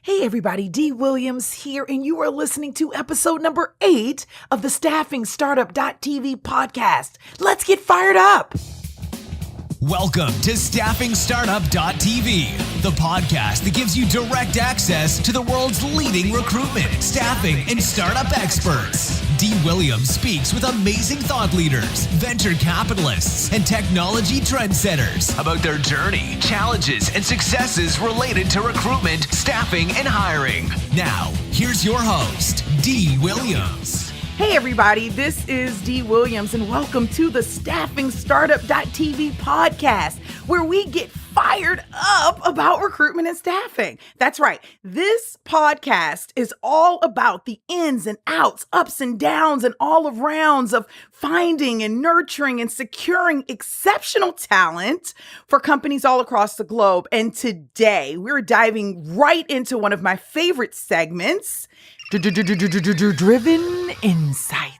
Hey everybody, Dee Williams here, and you are listening to episode number 8 of the Staffing Startup.tv podcast. Let's get fired up. Welcome to Staffing Startup.tv, the podcast that gives you direct access to the world's leading recruitment, staffing, and startup experts. Dee Williams speaks with amazing thought leaders, venture capitalists, and technology trendsetters about their journey, challenges, and successes related to recruitment, staffing, and hiring. Now, here's your host, Dee Williams. Hey everybody, this is Dee Williams, and welcome to the Staffing Startup.tv podcast, where we get fired up about recruitment and staffing. That's right. This podcast is all about the ins and outs, ups and downs, and all arounds of finding and nurturing and securing exceptional talent for companies all across the globe. And today we're diving right into one of my favorite segments, Driven Insights.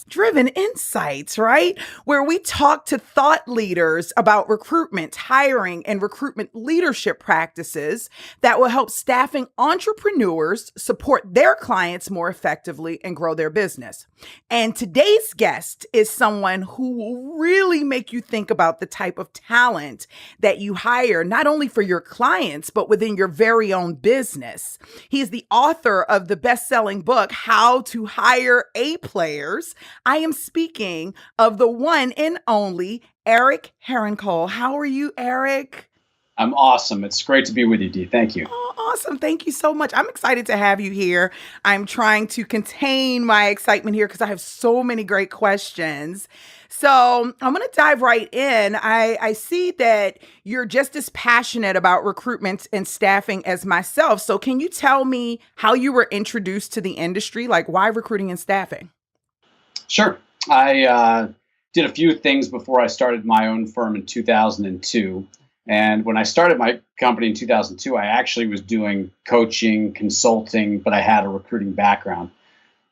Driven Insights, right? Where we talk to thought leaders about recruitment, hiring, and recruitment leadership practices that will help staffing entrepreneurs support their clients more effectively and grow their business. And today's guest is someone who will really make you think about the type of talent that you hire, not only for your clients, but within your very own business. He's the author of the best-selling book, How to Hire A Players. I am speaking of the one and only Eric Herrenkohl. How are you, Eric? I'm awesome. It's great to be with you, Dee. Thank you. Oh, awesome. Thank you so much. I'm excited to have you here. I'm trying to contain my excitement here because I have so many great questions. So I'm going to dive right in. I see that you're just as passionate about recruitment and staffing as myself. So can you tell me how you were introduced to the industry? Like, why recruiting and staffing? Sure. I did a few things before I started my own firm in 2002. And when I started my company in 2002, I actually was doing coaching, consulting, but I had a recruiting background.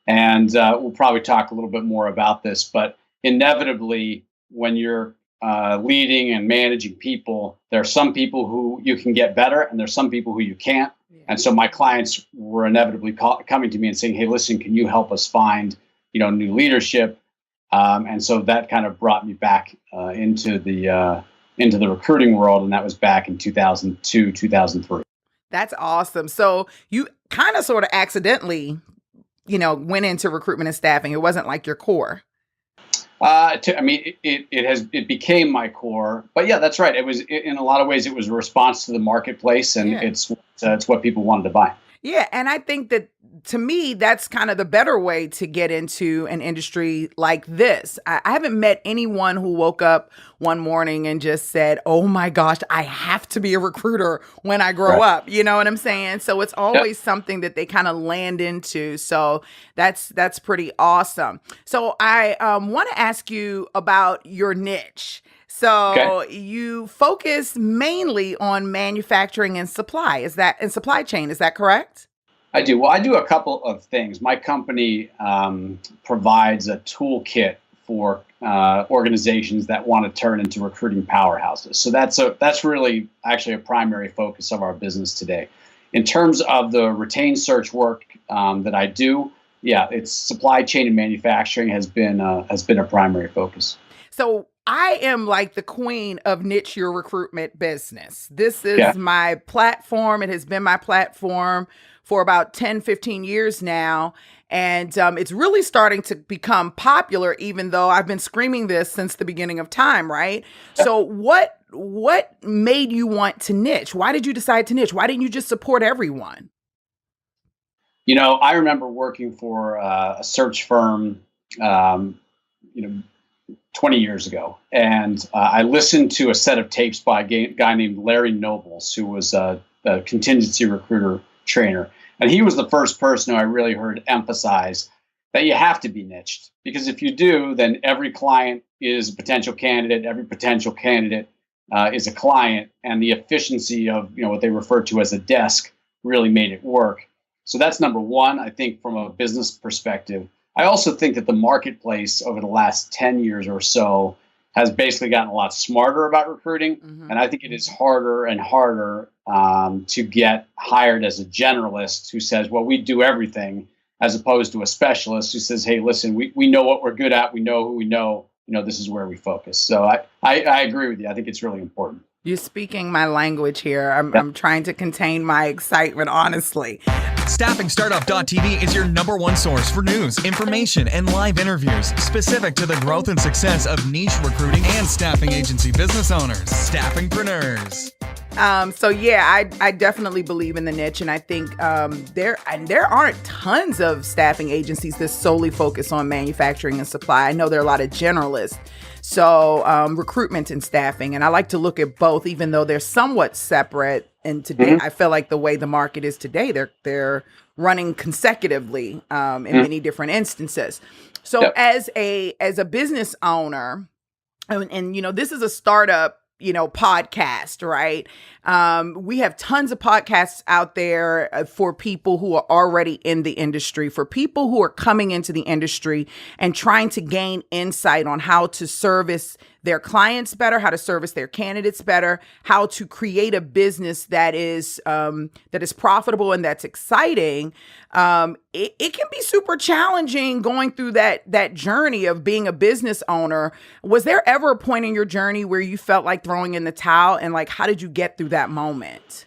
And we'll probably talk a little bit more about this, but inevitably, when you're leading and managing people, there are some people who you can get better, and there's some people who you can't. Yeah. And so my clients were inevitably coming to me and saying, "Hey, listen, can you help us find, new leadership?" And so that kind of brought me back into the recruiting world, and that was back in 2002, 2003. That's awesome. So you kind of sort of accidentally, went into recruitment and staffing. It wasn't like your core. It became my core, but yeah, that's right. It was in a lot of ways, it was a response to the marketplace, and it's what people wanted to buy. Yeah. And I think that, to me, that's kind of the better way to get into an industry like this. I haven't met anyone who woke up one morning and just said, "Oh my gosh, I have to be a recruiter when I grow up." You know what I'm saying? So it's always something that they kind of land into. So that's pretty awesome. So I want to ask you about your niche. So you focus mainly on manufacturing and supply. Supply chain? Is that correct? I do. Well, I do a couple of things. My company provides a toolkit for organizations that want to turn into recruiting powerhouses. So that's really actually a primary focus of our business today. In terms of the retained search work that I do, it's supply chain and manufacturing has been a primary focus. So I am like the queen of niche your recruitment business. This is my platform. It has been my platform for about 10, 15 years now. And it's really starting to become popular, even though I've been screaming this since the beginning of time, right? Yeah. So what made you want to niche? Why did you decide to niche? Why didn't you just support everyone? I remember working for a search firm, 20 years ago. And I listened to a set of tapes by a guy named Larry Nobles, who was a contingency recruiter trainer. And he was the first person who I really heard emphasize that you have to be niched. Because if you do, then every client is a potential candidate. Every potential candidate is a client. And the efficiency of what they refer to as a desk really made it work. So that's number one, I think, from a business perspective. I also think that the marketplace over the last 10 years or so has basically gotten a lot smarter about recruiting. Mm-hmm. And I think it is harder and harder to get hired as a generalist who says, well, we do everything, as opposed to a specialist who says, hey, listen, we know what we're good at. We know who we know. This is where we focus. So I agree with you. I think it's really important. You're speaking my language here. I'm trying to contain my excitement, honestly. StaffingStartup.tv is your number one source for news, information, and live interviews specific to the growth and success of niche recruiting and staffing agency business owners, staffingpreneurs. I definitely believe in the niche, and I think there aren't tons of staffing agencies that solely focus on manufacturing and supply. I know there are a lot of generalists. So recruitment and staffing, and I like to look at both, even though they're somewhat separate. And today, I feel like the way the market is today, they're running consecutively in many different instances. So as a business owner, and this is a startup podcast, right? We have tons of podcasts out there for people who are already in the industry, for people who are coming into the industry and trying to gain insight on how to service their clients better, how to service their candidates better, how to create a business that is profitable and that's exciting. It can be super challenging going through that journey of being a business owner. Was there ever a point in your journey where you felt like throwing in the towel, and how did you get through that moment?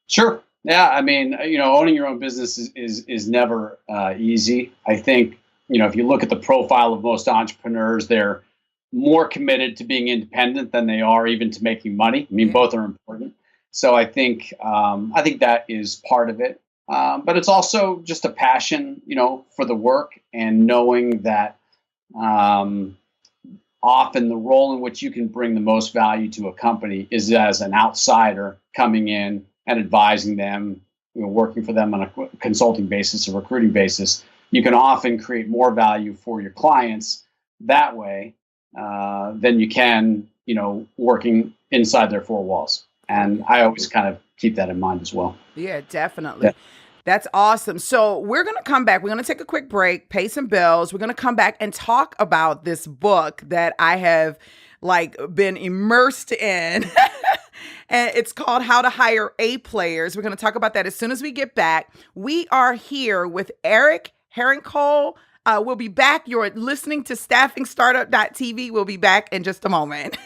Sure. Yeah. I mean, owning your own business is never easy. I think, if you look at the profile of most entrepreneurs, they're more committed to being independent than they are even to making money. I mean, both are important. So I think that is part of it. But it's also just a passion, for the work, and knowing that often the role in which you can bring the most value to a company is as an outsider coming in and advising them, working for them on a consulting basis, a recruiting basis. You can often create more value for your clients that way than you can, working inside their four walls. And I always kind of keep that in mind as well. Yeah, definitely. Yeah. That's awesome. So we're going to come back. We're going to take a quick break, pay some bills. We're going to come back and talk about this book that I have been immersed in. And it's called How to Hire A Players. We're going to talk about that as soon as we get back. We are here with Eric Herrenkohl. We'll be back. You're listening to StaffingStartup.tv. We'll be back in just a moment.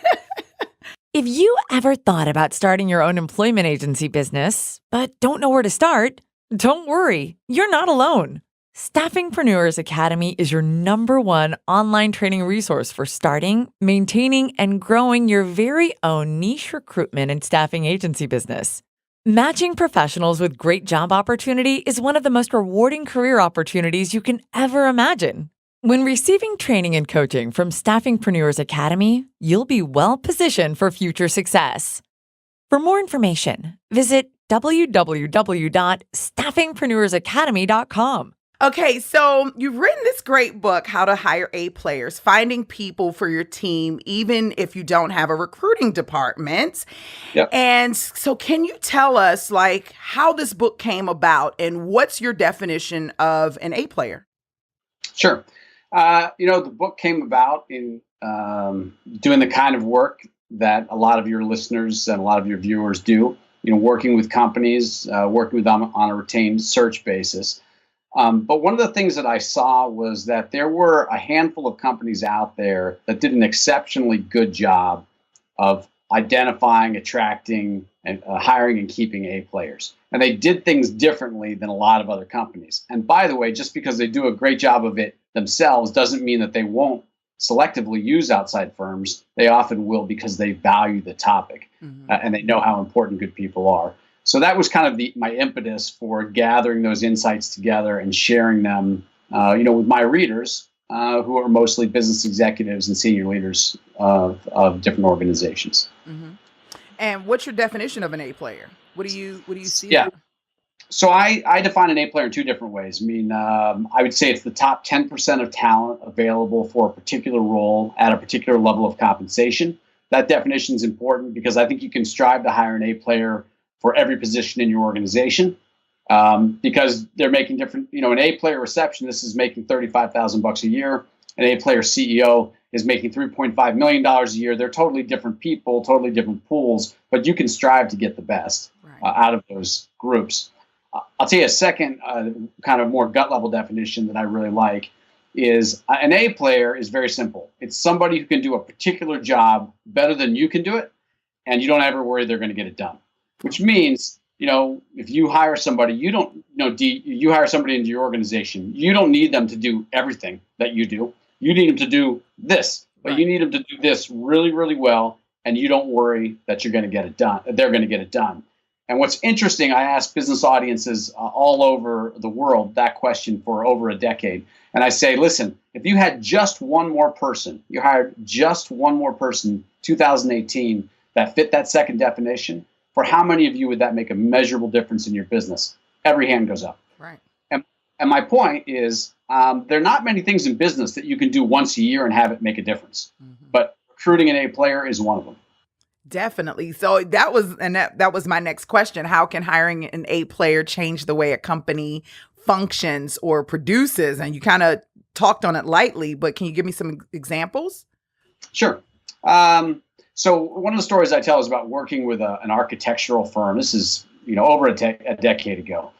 If you ever thought about starting your own employment agency business, but don't know where to start, don't worry. You're not alone. Staffingpreneurs Academy is your number one online training resource for starting, maintaining, and growing your very own niche recruitment and staffing agency business. Matching professionals with great job opportunity is one of the most rewarding career opportunities you can ever imagine. When receiving training and coaching from Staffingpreneurs Academy, you'll be well positioned for future success. For more information, visit www.staffingpreneursacademy.com. Okay, so you've written this great book, How to Hire A Players, finding people for your team, even if you don't have a recruiting department. Yep. And so can you tell us how this book came about, and what's your definition of an A player? Sure. The book came about in doing the kind of work that a lot of your listeners and a lot of your viewers do, working with companies, working with them on a retained search basis. But one of the things that I saw was that there were a handful of companies out there that did an exceptionally good job of identifying, attracting, and hiring and keeping A players. And they did things differently than a lot of other companies. And by the way, just because they do a great job of it themselves doesn't mean that they won't selectively use outside firms. They often will because they value the topic and they know how important good people are. So that was kind of my impetus for gathering those insights together and sharing them, with my readers, who are mostly business executives and senior leaders of different organizations. Mm-hmm. And what's your definition of an A player? What do you see? Yeah. So I define an A player in two different ways. I mean, I would say it's the top 10% of talent available for a particular role at a particular level of compensation. That definition is important because I think you can strive to hire an A player for every position in your organization, because they're making different, an A player receptionist is making $35,000 a year. an A player CEO is making $3.5 million a year. They're totally different people, totally different pools, but you can strive to get the best out of those groups. I'll tell you a second kind of more gut level definition that I really like is an A player is very simple. It's somebody who can do a particular job better than you can do it, and you don't ever worry they're going to get it done. Which means, if you hire somebody, you hire somebody into your organization, you don't need them to do everything that you do. You need them to do this, but you need them to do this really, really well, and you don't worry that you're going to get it done. They're going to get it done. And what's interesting, I ask business audiences all over the world that question for over a decade. And I say, listen, if you had just one more person, you hired just one more person, 2018, that fit that second definition, for how many of you would that make a measurable difference in your business? Every hand goes up. Right. And my point is, there are not many things in business that you can do once a year and have it make a difference. Mm-hmm. But recruiting an A player is one of them. Definitely. So that was my next question. How can hiring an A player change the way a company functions or produces? And you kind of talked on it lightly, but can you give me some examples? Sure. So one of the stories I tell is about working with an architectural firm. This is over a decade ago.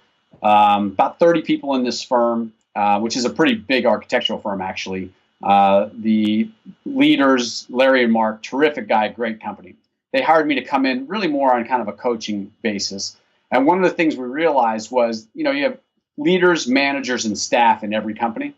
About 30 people in this firm, which is a pretty big architectural firm, actually. The leaders, Larry and Mark, terrific guy, great company. They hired me to come in really more on kind of a coaching basis. And one of the things we realized was, you have leaders, managers, and staff in every company.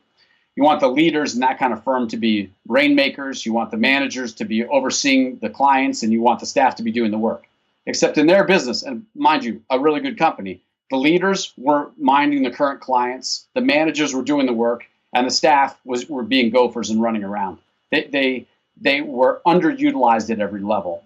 You want the leaders in that kind of firm to be rainmakers. You want the managers to be overseeing the clients, and you want the staff to be doing the work. Except in their business, and mind you, a really good company, the leaders were minding the current clients, the managers were doing the work, and the staff were being gophers and running around. They were underutilized at every level.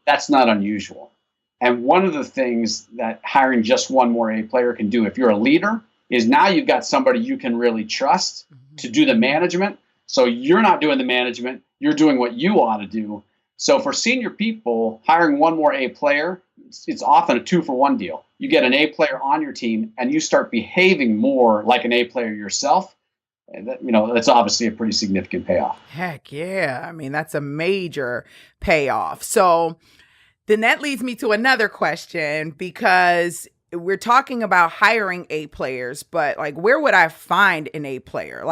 That's not unusual. And one of the things that hiring just one more A player can do, if you're a leader, is now you've got somebody you can really trust to do the management. So you're not doing the management, you're doing what you ought to do. So for senior people, hiring one more A player, it's often a 2-for-1 deal. You get an A player on your team and you start behaving more like an A player yourself. And that's obviously a pretty significant payoff. Heck yeah. I mean, that's a major payoff. So then that leads me to another question, because we're talking about hiring A players, but where would I find an A player?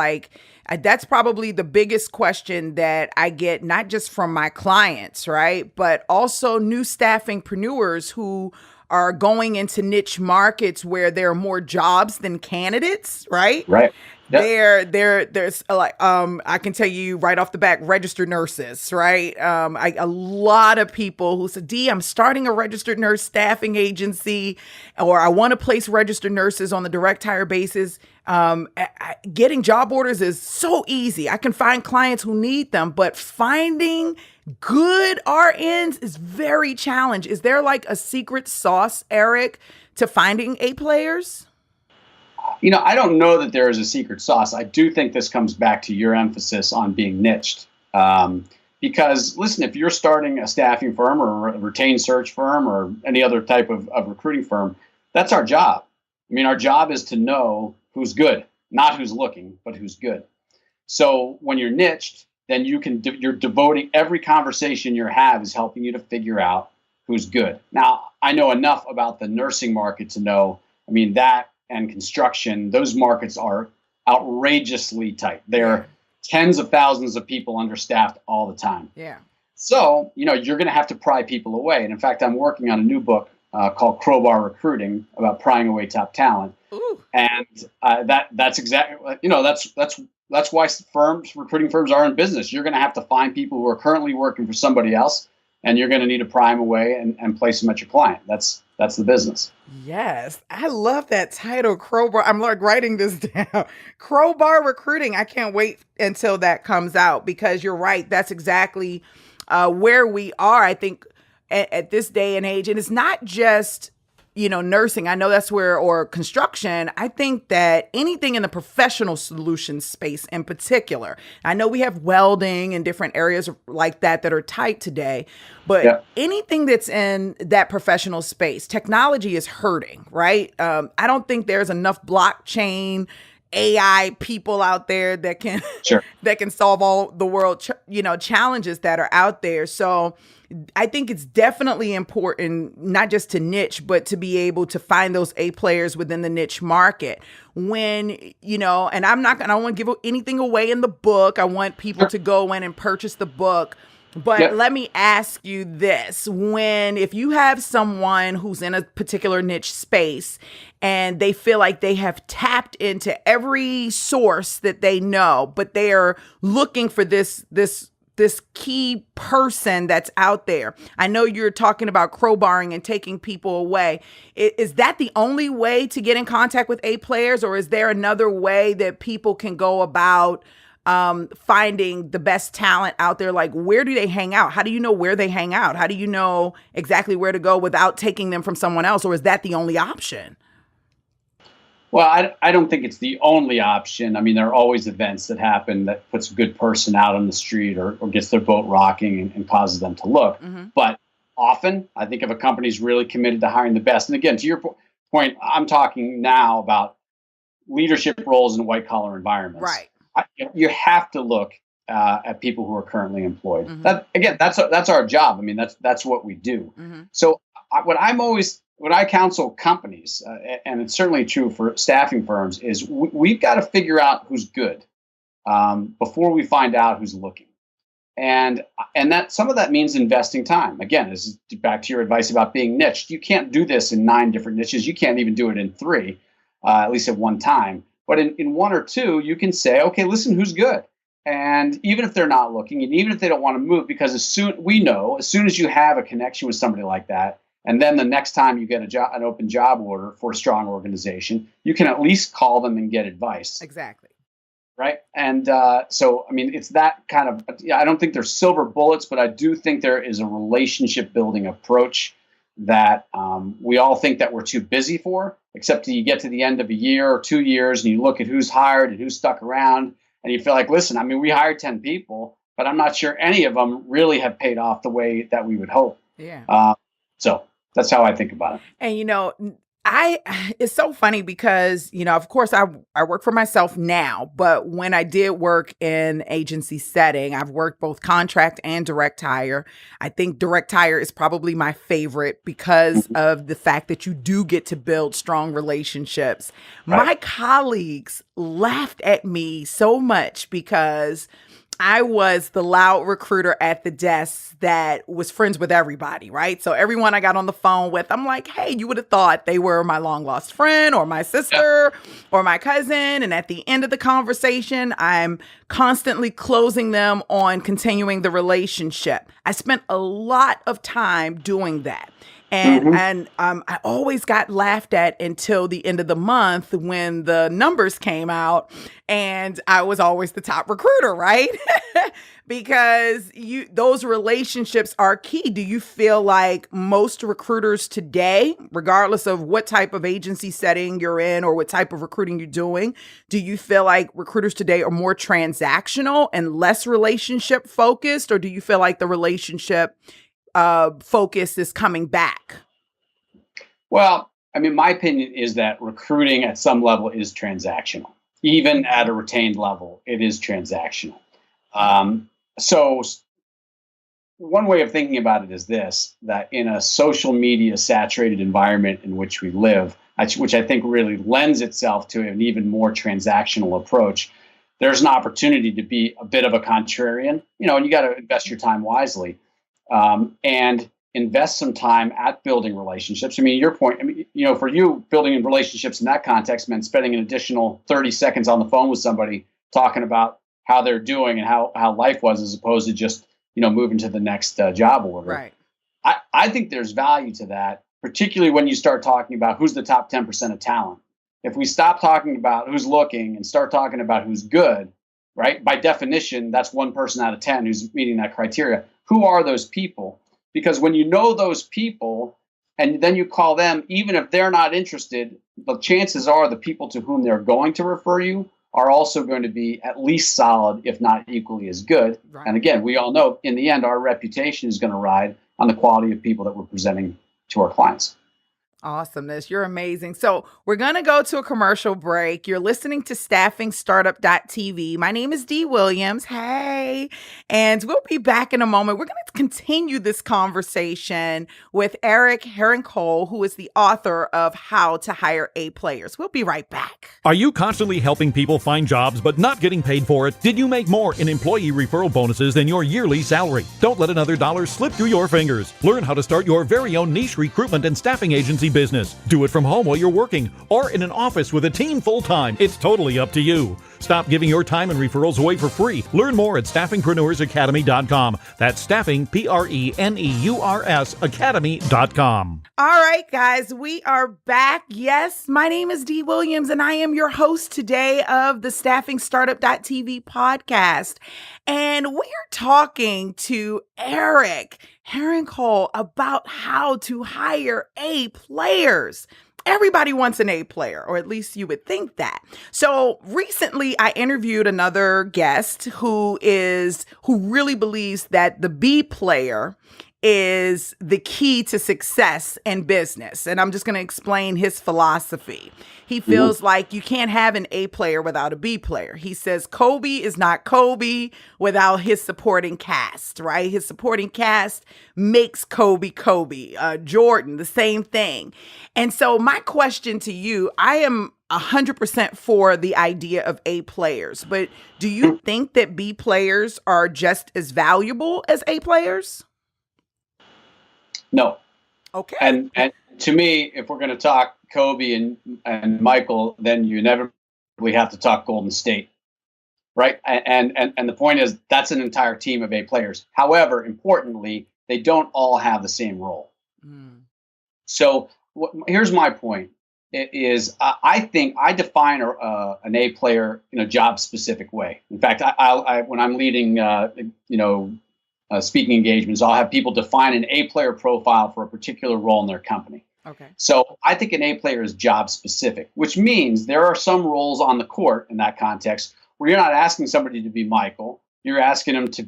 That's probably the biggest question that I get, not just from my clients, right? But also new staffingpreneurs who are going into niche markets where there are more jobs than candidates, right? Right. Yep. There's I can tell you right off the bat, registered nurses, right? A lot of people who said, I'm starting a registered nurse staffing agency, or I want to place registered nurses on the direct hire basis. Getting job orders is so easy. I can find clients who need them, but finding good RNs is very challenging. Is there a secret sauce, Eric, to finding A players? I don't know that there is a secret sauce. I do think this comes back to your emphasis on being niched. Because, listen, if you're starting a staffing firm or a retained search firm or any other type of recruiting firm, that's our job. I mean, our job is to know who's good, not who's looking, but who's good. So when you're niched, then you're devoting every conversation you have is helping you to figure out who's good. Now, I know enough about the nursing market to know, that and construction, those markets are outrageously tight. There are tens of thousands of people understaffed all the time. Yeah. So, you're going to have to pry people away. And in fact, I'm working on a new book called Crowbar Recruiting about prying away top talent. Ooh. And that's exactly, that's why recruiting firms are in business. You're going to have to find people who are currently working for somebody else, and you're going to need to pry them away and place them at your client. That's the business. Yes. I love that title, Crowbar. I'm writing this down. Crowbar Recruiting. I can't wait until that comes out, because you're right. That's exactly where we are, I think, at this day and age. And it's not just, nursing. I know that's or construction. I think that anything in the professional solutions space in particular, I know we have welding and different areas like that are tight today, but anything that's in that professional space, technology is hurting, right? I don't think there's enough blockchain AI people out there that can Sure. that can solve all the world challenges that are out there. So I think it's definitely important not just to niche, but to be able to find those A players within the niche market. When, and I don't want to give anything away in the book. I want people to go in and purchase the book. But let me ask you this. If you have someone who's in a particular niche space and they feel like they have tapped into every source that they know, but they are looking for this key person that's out there. I know you're talking about crowbarring and taking people away. Is that the only way to get in contact with A players, or is there another way that people can go about finding the best talent out there? Like, where do they hang out? How do you know where they hang out? How do you know exactly where to go without taking them from someone else? Or is that the only option? Well, I don't think it's the only option. I mean, there are always events that happen that puts a good person out on the street or gets their boat rocking and causes them to look. Mm-hmm. But often, I think if a company's really committed to hiring the best, and again, to your point, I'm talking now about leadership roles in white-collar environments. Right. You have to look at people who are currently employed. Mm-hmm. That's our job. I mean, that's what we do. Mm-hmm. So what I counsel companies, and it's certainly true for staffing firms, is we've got to figure out who's good before we find out who's looking. And that some of that means investing time. Again, this is back to your advice about being niched. You can't do this in 9 different niches. You can't even do it in 3, at least at one time. But in 1 or 2, you can say, okay, listen, who's good? And even if they're not looking, and even if they don't want to move, because as soon as you have a connection with somebody like that, and then the next time you get an open job order for a strong organization, you can at least call them and get advice. Exactly. Right. And so, I mean, it's that kind of, I don't think there's silver bullets, but I do think there is a relationship building approach that we all think that we're too busy for, except you get to the end of a year or 2 years and you look at who's hired and who's stuck around and you feel like, listen, I mean, we hired 10 people, but I'm not sure any of them really have paid off the way that we would hope. Yeah. So that's how I think about it. And, it's so funny because, of course I work for myself now, but when I did work in agency setting, I've worked both contract and direct hire. I think direct hire is probably my favorite because of the fact that you do get to build strong relationships. Right. My colleagues laughed at me so much because I was the loud recruiter at the desk that was friends with everybody, right? So everyone I got on the phone with, I'm like, hey, you would have thought they were my long lost friend or my sister or my cousin. And at the end of the conversation, I'm constantly closing them on continuing the relationship. I spent a lot of time doing that. And I always got laughed at until the end of the month when the numbers came out and I was always the top recruiter, right? Because those relationships are key. Do you feel like most recruiters today, regardless of what type of agency setting you're in or what type of recruiting you're doing, do you feel like recruiters today are more transactional and less relationship focused? Or do you feel like the relationship focus is coming back? Well, I mean, my opinion is that recruiting at some level is transactional. Even at a retained level, it is transactional. So one way of thinking about it is this, that in a social media saturated environment in which we live, which I think really lends itself to an even more transactional approach, there's an opportunity to be a bit of a contrarian, and you got to invest your time wisely. And invest some time at building relationships. I mean, your point, for you, building in relationships in that context meant spending an additional 30 seconds on the phone with somebody talking about how they're doing and how life was, as opposed to just, moving to the next job order. Right. I think there's value to that, particularly when you start talking about who's the top 10% of talent. If we stop talking about who's looking and start talking about who's good, right? By definition, that's 1 person out of 10 who's meeting that criteria. Who are those people? Because when you know those people and then you call them, even if they're not interested, the chances are the people to whom they're going to refer you are also going to be at least solid, if not equally as good. Right. And again, we all know in the end, our reputation is going to ride on the quality of people that we're presenting to our clients. Awesomeness. You're amazing. So we're going to go to a commercial break. You're listening to staffingstartup.tv. My name is Dee Williams. Hey. And we'll be back in a moment. We're going to continue this conversation with Eric Herrenkohl, who is the author of How to Hire A Players. We'll be right back. Are you constantly helping people find jobs but not getting paid for it? Did you make more in employee referral bonuses than your yearly salary? Don't let another dollar slip through your fingers. Learn how to start your very own niche recruitment and staffing agency business. Do it from home while you're working or in an office with a team full-time. It's totally up to you. Stop giving your time and referrals away for free. Learn more at staffingpreneursacademy.com. That's staffing, Preneurs Academy.com. All right, guys, we are back. Yes, my name is Dee Williams, and I am your host today of the staffingstartup.tv podcast. And we're talking to Eric Herrenkohl about how to hire A players. Everybody wants an A player, or at least you would think that. So recently I interviewed another guest who really believes that the B player is the key to success in business. And I'm just going to explain his philosophy. He feels like you can't have an A player without a B player. He says Kobe is not Kobe without his supporting cast, right? His supporting cast makes Kobe Kobe. Jordan, the same thing. And so my question to you, I am 100% for the idea of A players, but do you think that B players are just as valuable as A players? No. Okay. And to me, if we're going to talk Kobe and Michael, then you inevitably have to talk Golden State, right? And the point is that's an entire team of A players. However, importantly, they don't all have the same role. So here's my point: I think I define an A player in a job specific way. In fact, I when I'm leading, speaking engagements, I'll have people define an A player profile for a particular role in their company. Okay. So I think an A player is job specific, which means there are some roles on the court in that context where you're not asking somebody to be Michael. You're asking them to,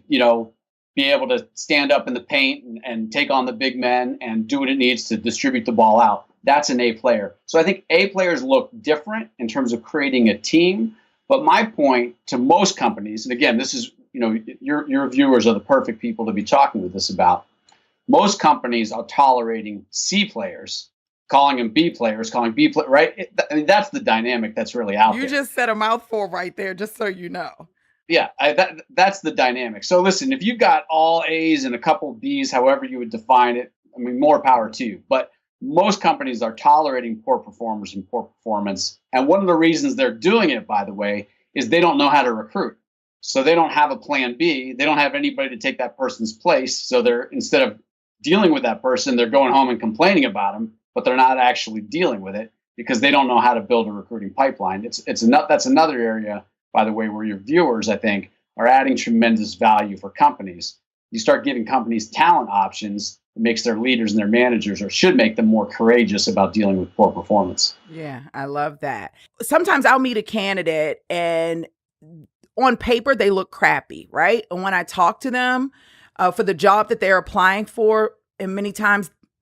be able to stand up in the paint and take on the big men and do what it needs to distribute the ball out. That's an A player. So I think A players look different in terms of creating a team. But my point to most companies, and again, this is, your viewers are the perfect people to be talking with this about. Most companies are tolerating C players, calling them B players, calling B players, right? That's the dynamic that's really out there. You just said a mouthful right there, just so you know. Yeah, that's the dynamic. So listen, if you've got all A's and a couple B's, however you would define it, more power to you. But most companies are tolerating poor performers and poor performance. And one of the reasons they're doing it, by the way, is they don't know how to recruit. So they don't have a plan B. They don't have anybody to take that person's place. So they're, instead of dealing with that person, they're going home and complaining about them, but they're not actually dealing with it because they don't know how to build a recruiting pipeline. That's another area, by the way, where your viewers, I think, are adding tremendous value for companies. You start giving companies talent options, it makes their leaders and their managers, or should make them, more courageous about dealing with poor performance. Yeah, I love that. Sometimes I'll meet a candidate and on paper, they look crappy, right? And when I talk to them for the job that they're applying for, and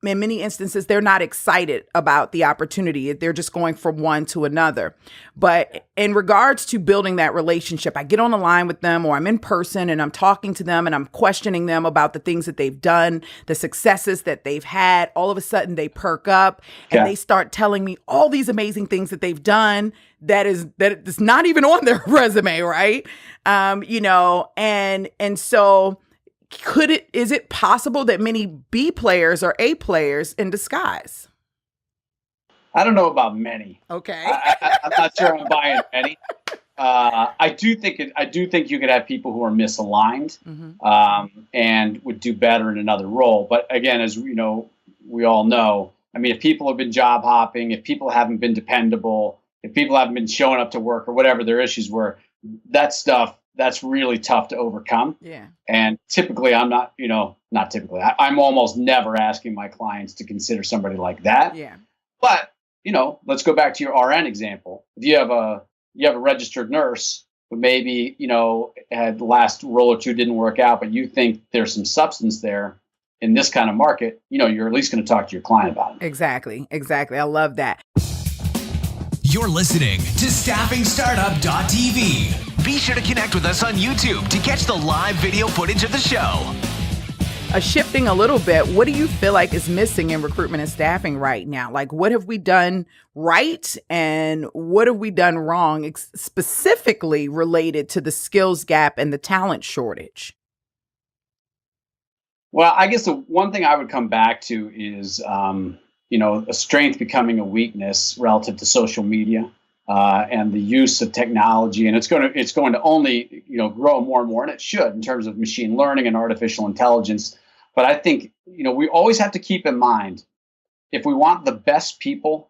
in many instances, they're not excited about the opportunity. They're just going from one to another. But in regards to building that relationship, I get on the line with them, or I'm in person and I'm talking to them and I'm questioning them about the things that they've done, the successes that they've had. All of a sudden they perk up and they start telling me all these amazing things that they've done that is not even on their resume, right? And so is it possible that many B players are A players in disguise? I don't know about many. Okay. I'm not sure I'm buying many. I do think you could have people who are misaligned and would do better in another role. But again, as we all know, if people have been job hopping, if people haven't been dependable, if people haven't been showing up to work or whatever their issues were, that's really tough to overcome. Yeah. And typically I'm I'm almost never asking my clients to consider somebody like that. Yeah. But, let's go back to your RN example. If you have a registered nurse who maybe, had the last role or two didn't work out, but you think there's some substance there, in this kind of market, you're at least going to talk to your client about it. Exactly. I love that. You're listening to StaffingStartup.tv. Be sure to connect with us on YouTube to catch the live video footage of the show. Shifting a little bit, what do you feel like is missing in recruitment and staffing right now? Like, what have we done right and what have we done wrong, specifically related to the skills gap and the talent shortage? Well, I guess the one thing I would come back to is, a strength becoming a weakness relative to social media and the use of technology, and it's going to only grow more and more, and it should in terms of machine learning and artificial intelligence. But I think we always have to keep in mind, if we want the best people,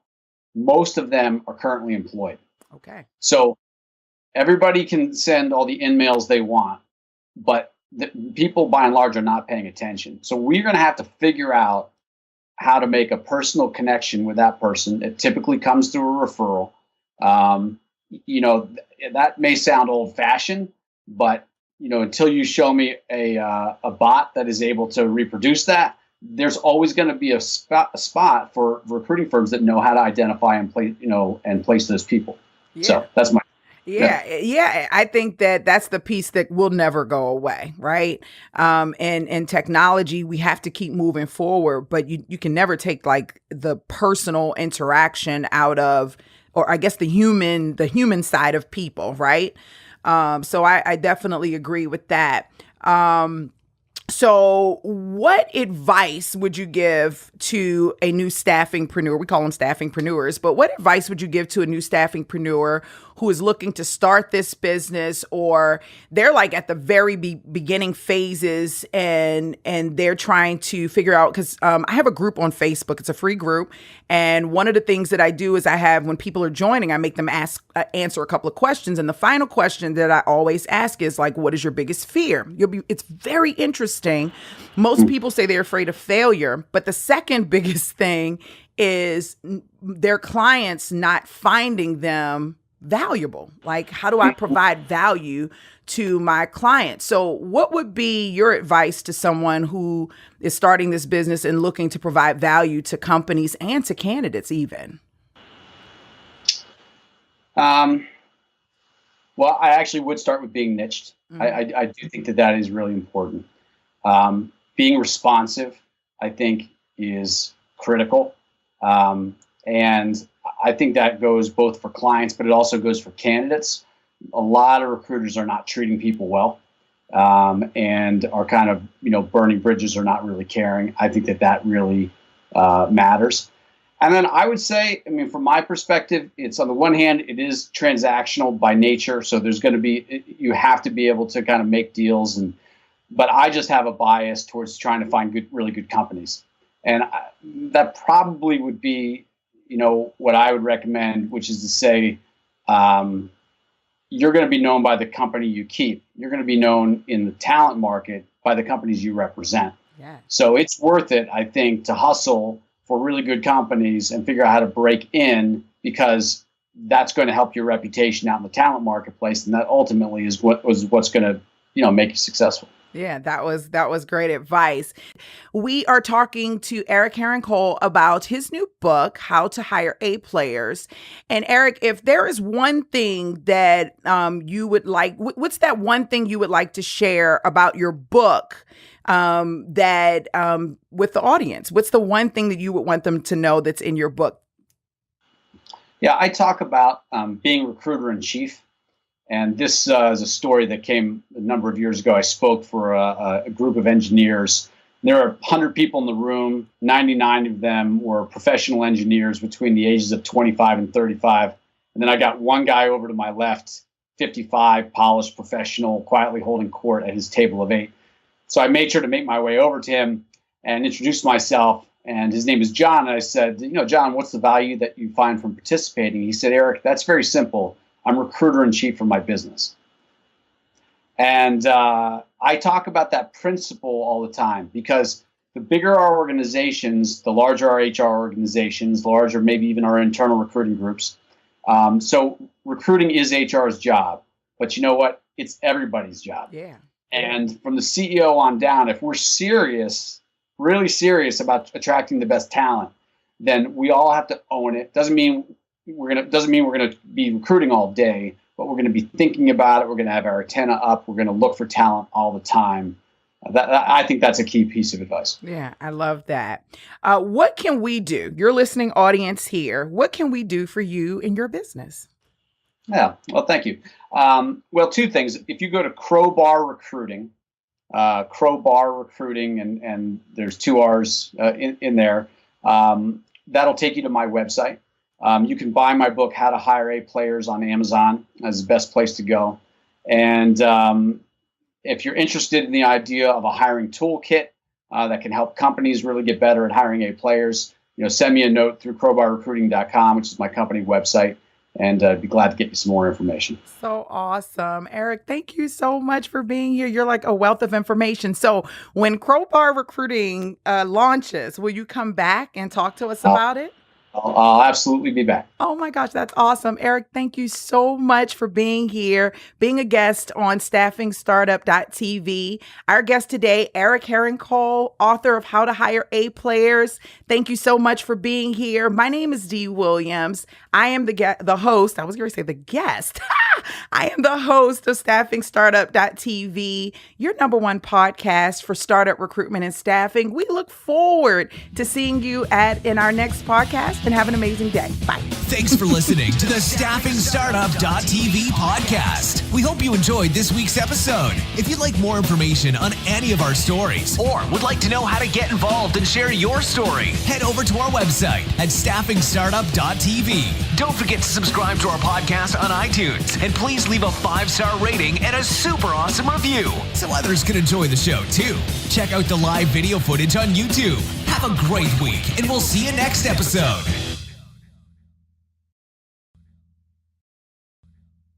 most of them are currently employed. Okay. So everybody can send all the in-mails they want, but the people by and large are not paying attention. So we're going to have to figure out how to make a personal connection with that person. It typically comes through a referral. That may sound old-fashioned, but until you show me a bot that is able to reproduce that, there's always going to be a spot for recruiting firms that know how to identify and place those people. Yeah. So that's my. Yeah. I think that's the piece that will never go away, right? And technology, we have to keep moving forward, but you can never take like the personal interaction out of, or I guess the human side of people, right? So I definitely agree with that. So what advice would you give to a new staffingpreneur? We call them staffingpreneurs, but what advice would you give to a new staffingpreneur who is looking to start this business, or they're like at the very beginning phases and they're trying to figure out, because I have a group on Facebook. It's a free group. And one of the things that I do is when people are joining, I make them answer a couple of questions. And the final question that I always ask is like, what is your biggest fear? It's very interesting. Most people say they're afraid of failure, but the second biggest thing is their clients not finding them valuable. Like, how do I provide value to my clients? So what would be your advice to someone who is starting this business and looking to provide value to companies and to candidates even? Well, I actually would start with being niched. Mm-hmm. I do think that is really important. Being responsive, I think, is critical. And I think that goes both for clients, but it also goes for candidates. A lot of recruiters are not treating people well, and are kind of, burning bridges or not really caring. I think that really matters. And then I would say, from my perspective, it's on the one hand, it is transactional by nature. So there's going to be, you have to be able to kind of make deals. But I just have a bias towards trying to find really good companies. And that probably would be, what I would recommend, which is to say, you're going to be known by the company you keep. You're going to be known in the talent market by the companies you represent. Yeah. So it's worth it, I think, to hustle for really good companies and figure out how to break in, because that's going to help your reputation out in the talent marketplace. And that ultimately is what's going to, make you successful. Yeah, that was great advice. We are talking to Eric Herrenkohl about his new book, How to Hire A Players. And Eric, if there is one thing that you would like, what's that one thing you would like to share about your book with the audience? What's the one thing that you would want them to know that's in your book? Yeah, I talk about being recruiter in chief. And this is a story that came a number of years ago. I spoke for a group of engineers. There were 100 people in the room. 99 of them were professional engineers between the ages of 25 and 35. And then I got one guy over to my left, 55, polished professional, quietly holding court at his table of 8. So I made sure to make my way over to him and introduce myself. And his name is John. And I said, John, what's the value that you find from participating? He said, Eric, that's very simple. I'm recruiter in chief for my business. And I talk about that principle all the time, because the bigger our organizations, the larger our HR organizations, the larger maybe even our internal recruiting groups. So recruiting is HR's job, but you know what? It's everybody's job. Yeah. And from the CEO on down, if we're serious really serious about attracting the best talent, then we all have to own it. Doesn't mean we're gonna be recruiting all day, but we're gonna be thinking about it. We're gonna have our antenna up. We're gonna look for talent all the time. I think that's a key piece of advice. Yeah, I love that. What can we do? Your listening audience here, what can we do for you in your business? Yeah, well, thank you. Well, two things. If you go to Crowbar Recruiting, and there's two R's in there, that'll take you to my website. You can buy my book, How to Hire A Players, on Amazon. That's the best place to go. And if you're interested in the idea of a hiring toolkit that can help companies really get better at hiring A players, send me a note through crowbarrecruiting.com, which is my company website, and I'd be glad to get you some more information. So awesome. Eric, thank you so much for being here. You're like a wealth of information. So when Crowbar Recruiting launches, will you come back and talk to us about it? I'll absolutely be back. Oh my gosh, that's awesome. Eric, thank you so much for being here, being a guest on staffingstartup.tv. Our guest today, Eric Herrenkohl, author of How to Hire A Players. Thank you so much for being here. My name is Dee Williams. I am the host. I was going to say the guest. I am the host of staffingstartup.tv, your number one podcast for startup recruitment and staffing. We look forward to seeing you in our next podcast, and have an amazing day. Bye. Thanks for listening to the staffingstartup.tv podcast. We hope you enjoyed this week's episode. If you'd like more information on any of our stories, or would like to know how to get involved and share your story, head over to our website at staffingstartup.tv. Don't forget to subscribe to our podcast on iTunes, and please leave a 5-star rating and a super awesome review so others can enjoy the show too. Check out the live video footage on YouTube. Have a great week, and we'll see you next episode.